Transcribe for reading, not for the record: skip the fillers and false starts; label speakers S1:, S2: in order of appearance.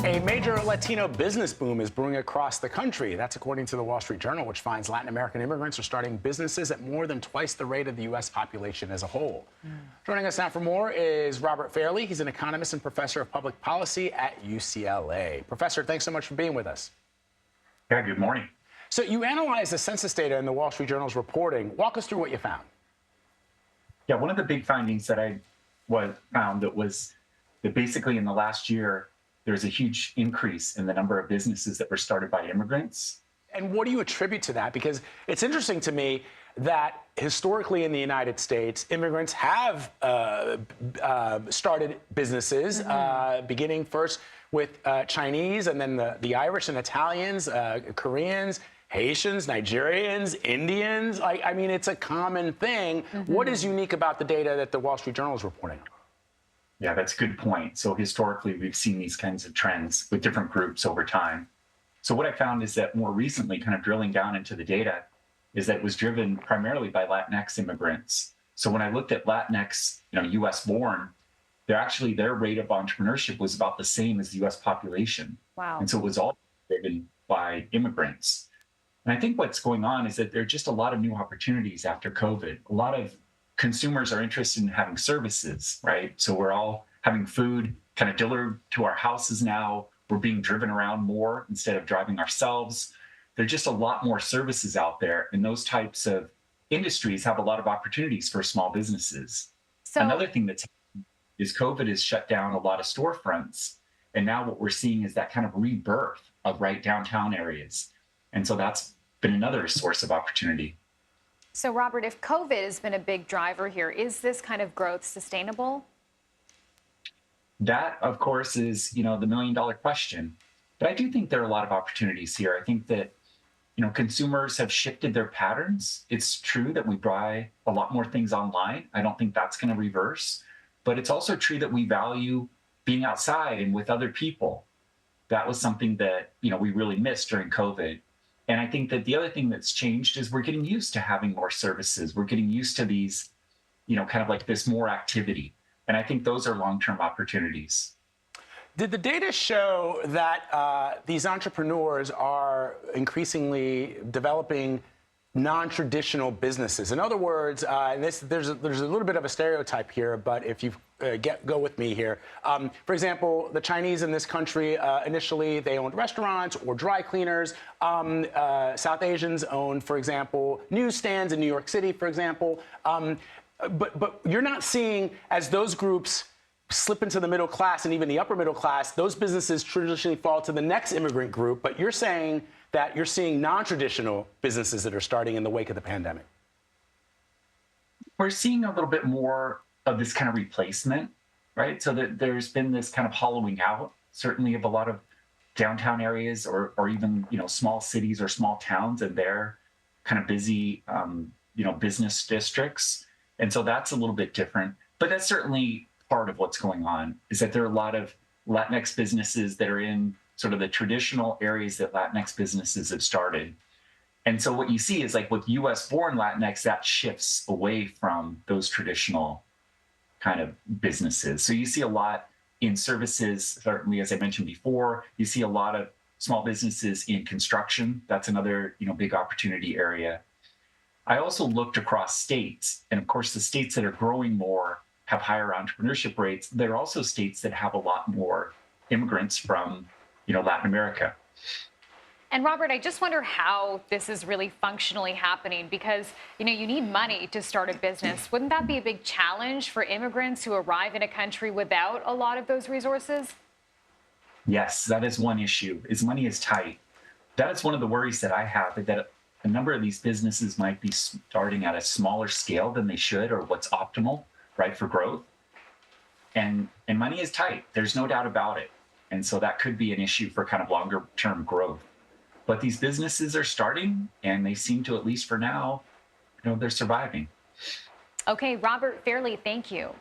S1: A major Latino business boom is brewing across the country. That's according to the Wall Street Journal, which finds Latin American immigrants are starting businesses at more than twice the rate of the U.S. population as a whole. Joining us now for more is Robert Fairlie. He's an economist and professor of public policy at UCLA. Professor, thanks so much for being with us.
S2: Yeah, good morning.
S1: So you analyzed the census data in the Wall Street Journal's reporting. Walk us through what you found.
S2: Yeah, one of the big findings that I found was that basically in the last year, there's a huge increase in the number of businesses that were started by immigrants.
S1: And what do you attribute to that? Because it's interesting to me that historically in the United States, immigrants have started businesses, beginning first with Chinese and then the Irish and Italians, Koreans, Haitians, Nigerians, Indians. I mean, it's a common thing. What is unique about the data that the Wall Street Journal is reporting?
S2: Yeah, that's a good point. So historically, we've seen these kinds of trends with different groups over time. So what I found is that more recently, kind of drilling down into the data, is that it was driven primarily by Latinx immigrants. So when I looked at Latinx, U.S. born, their rate of entrepreneurship was about the same as the U.S. population.
S3: Wow.
S2: And so it was all driven by immigrants. And I think what's going on is that there are just a lot of new opportunities after COVID. A lot of consumers are interested in having services, right? So we're all having food kind of delivered to our houses now. We're being driven around more instead of driving ourselves. There's just a lot more services out there, and those types of industries have a lot of opportunities for small businesses.
S3: So
S2: another thing that's happened is COVID has shut down a lot of storefronts, and now what we're seeing is that kind of rebirth of right downtown areas. And so that's been another source of opportunity.
S3: So, Robert, if COVID has been a big driver here, is this kind of growth sustainable?
S2: That, of course, is, the million-dollar question. But I do think there are a lot of opportunities here. I think that, consumers have shifted their patterns. It's true that we buy a lot more things online. I don't think that's going to reverse. But it's also true that we value being outside and with other people. That was something that, we really missed during COVID. And I think that the other thing that's changed is we're getting used to having more services. We're getting used to these, kind of like this more activity. And I think those are long-term opportunities.
S1: Did the data show that these entrepreneurs are increasingly developing non-traditional businesses? In other words, and there's a little bit of a stereotype here, but if you go with me here. For example, the Chinese in this country, initially they owned restaurants or dry cleaners. South Asians owned, for example, newsstands in New York City, for example. But you're not seeing, as those groups slip into the middle class and even the upper middle class, those businesses traditionally fall to the next immigrant group. But you're saying that you're seeing non-traditional businesses that are starting in the wake of the pandemic.
S2: We're seeing a little bit more of this kind of replacement, right? So that there's been this kind of hollowing out, certainly of a lot of downtown areas or even, small cities or small towns and their kind of busy, business districts. And so that's a little bit different. But that's certainly part of what's going on, is that there are a lot of Latinx businesses that are in sort of the traditional areas that Latinx businesses have started. And so what you see is like with US born Latinx, that shifts away from those traditional kind of businesses. So you see a lot in services, certainly, as I mentioned before. You see a lot of small businesses in construction. That's another, big opportunity area. I also looked across states, and of course, the states that are growing more have higher entrepreneurship rates. There are also states that have a lot more immigrants from, Latin America.
S3: And Robert, I just wonder how this is really functionally happening because, you need money to start a business. Wouldn't that be a big challenge for immigrants who arrive in a country without a lot of those resources?
S2: Yes, that is one issue, is money is tight. That is one of the worries that I have, that a number of these businesses might be starting at a smaller scale than they should or what's optimal, right, for growth. And money is tight. There's no doubt about it. And so that could be an issue for kind of longer term growth. But these businesses are starting, and they seem to, at least for now, they're surviving.
S3: Okay, Robert Fairlie, thank you.